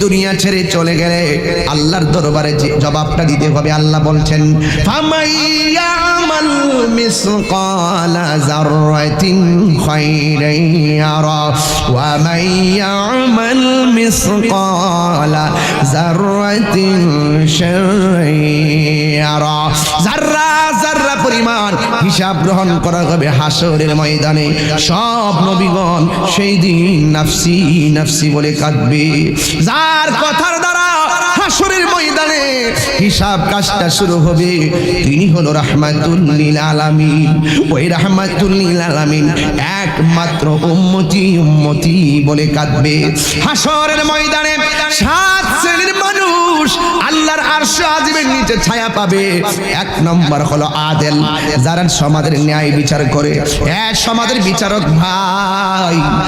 দুনিয়া ছেড়ে চলে গেলে আল্লাহর দরবারে জবাবটা দিতে হবে। আল্লাহ বলছেন ফামাইয়ামাল মিসকালা যাররাতিন খায়রান ইয়ারা ওয়া মাইয়ামাল মিসকালা যাররাতিন শাররান ইয়ারা। যাররা যাররা পরিমাণ হিসাব গ্রহণ করা হবে হাসরের ময়দানে। সব নবীগণ সেই দিন নাফসি নাফসি বলে কাঁদবে। যার কথার দ্বারা হাসরের ময়দানে হিসাব কাজটা শুরু হবে তিনি হলো রাহমাতুল লিল আলামিন। ওই রাহমাতুল লিল আলামিন একমাত্র উম্মতি উম্মতি বলে কাঁদবে। হাসরের ময়দানে 7 শ্রেণীর মানুষ আল্লাহর আরশে আজিমের নিচে ছায়া পাবে। 1 নম্বর হলো আদেল, যারা সমাজের ন্যায় বিচার করে। সমাজের বিচারক ভাই